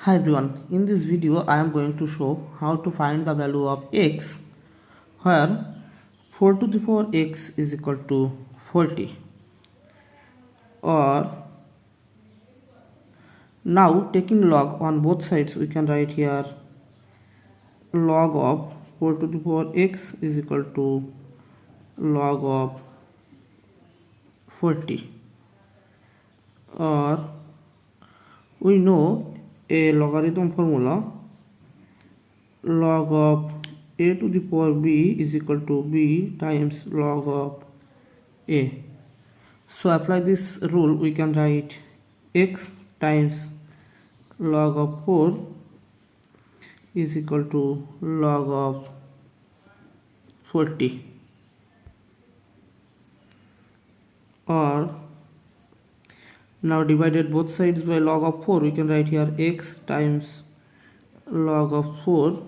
Hi everyone, in this video I am going to show how to find the value of x where 4 to the power x is equal to 40, or now taking log on both sides we can write here log of 4 to the power x is equal to log of 40, or we know a logarithm formula log of a to the power b is equal to b times log of a. So apply this rule, we can write x times log of 4 is equal to log of 40, or now divided both sides by log of 4 we can write here x times log of 4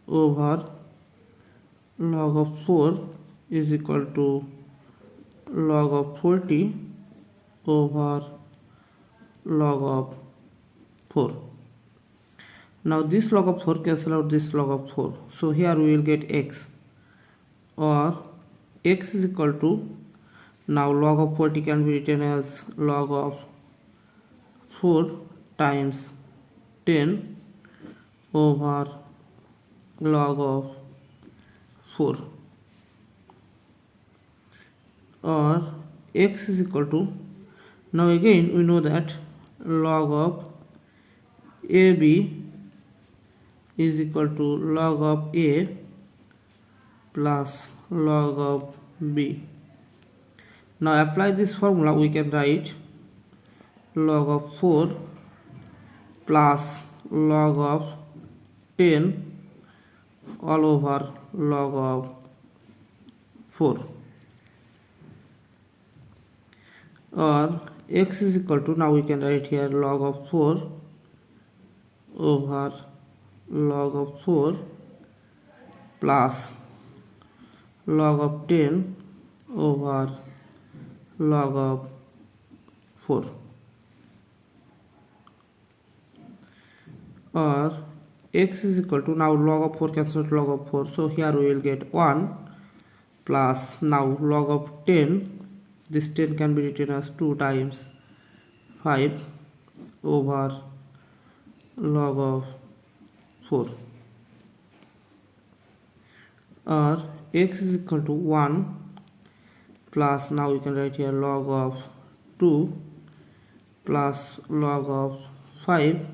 over log of 4 is equal to log of 40 over log of 4. Now this log of 4 cancel out this log of 4, so here we will get x, or x is equal to, now log of 40 can be written as log of 4 times 10 over log of 4, or x is equal to, now again we know that log of AB is equal to log of A plus log of B. Now apply this formula, we can write log of 4 plus log of 10 all over log of 4, or x is equal to, now we can write here log of 4 over log of 4 plus log of 10 over log of 4, or x is equal to, now log of 4 cancels log of 4, so here we will get 1 plus, now log of 10, this 10 can be written as 2 times 5 over log of 4, or x is equal to 1 plus, now we can write here log of 2 plus log of 5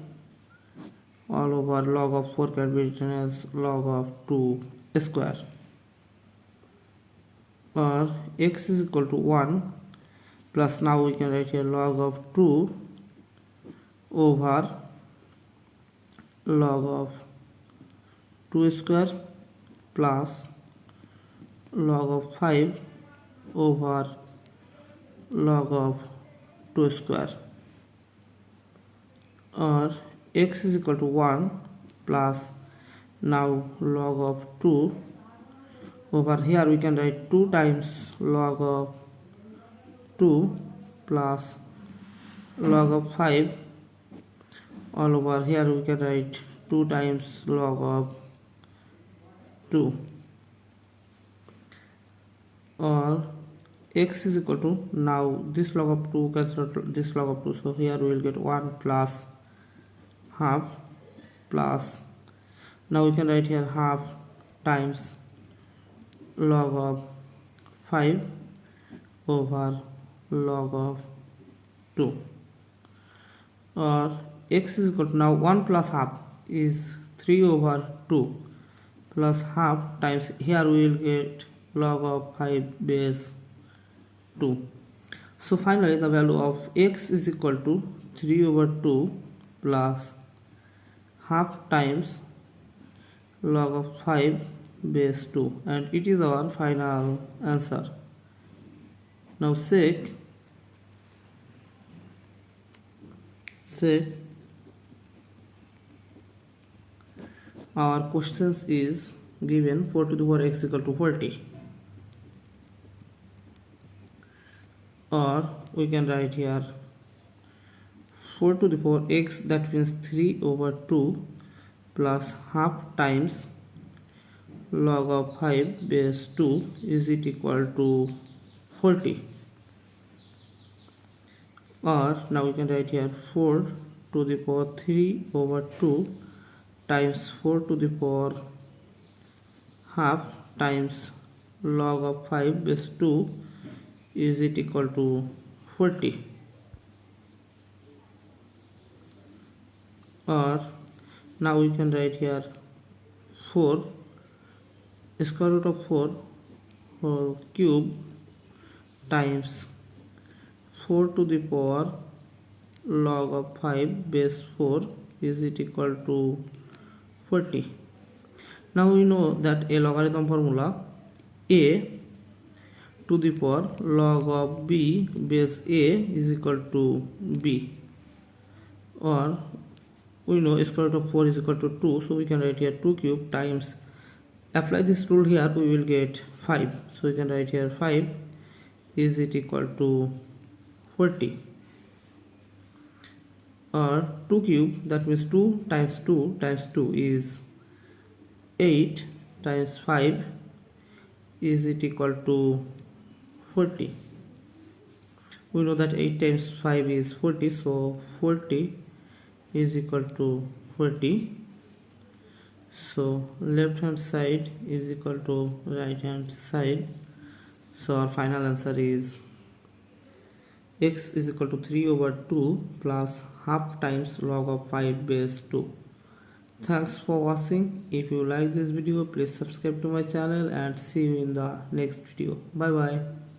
all over log of 4 can be written as log of 2 square, or x is equal to 1 plus, now we can write here log of 2 over log of 2 square plus log of 5 over log of 2 square, or x is equal to 1 plus, now log of 2 over, here we can write 2 times log of 2 plus log of 5 all over, here we can write 2 times log of 2, or x is equal to, now this log of 2 cancel this log of 2, so here we will get 1 plus half plus, now we can write here half times log of 5 over log of 2, or x is equal to, now 1 plus half is 3 over 2 plus half times, here we will get log of 5 base 2. So finally the value of x is equal to 3 over 2 plus half times log of 5 base 2, and it is our final answer. Now check our questions is given 4 to the power x equal to 40, or we can write here 4 to the power x, that means 3 over 2 plus half times log of 5 base 2 is it equal to 40. Or now we can write here 4 to the power 3 over 2 times 4 to the power half times log of 5 base 2 is it equal to 40. Or now we can write here 4 square root of 4 whole cube times 4 to the power log of 5 base 4 is it equal to 40. Now we know that a logarithm formula a to the power log of b base a is equal to b. Or we know square root of 4 is equal to 2, so we can write here 2 cube times, apply this rule here, we will get 5, so we can write here 5 is it equal to 40. Or 2 cube, that means 2 times 2 times 2 is 8 times 5 is it equal to 40. We know that 8 times 5 is 40, so 40 is equal to 40. So left hand side is equal to right hand side. So our final answer is x is equal to 3 over 2 plus half times log of 5 base 2. Thanks for watching. If you like this video, please subscribe to my channel and see you in the next video. Bye bye.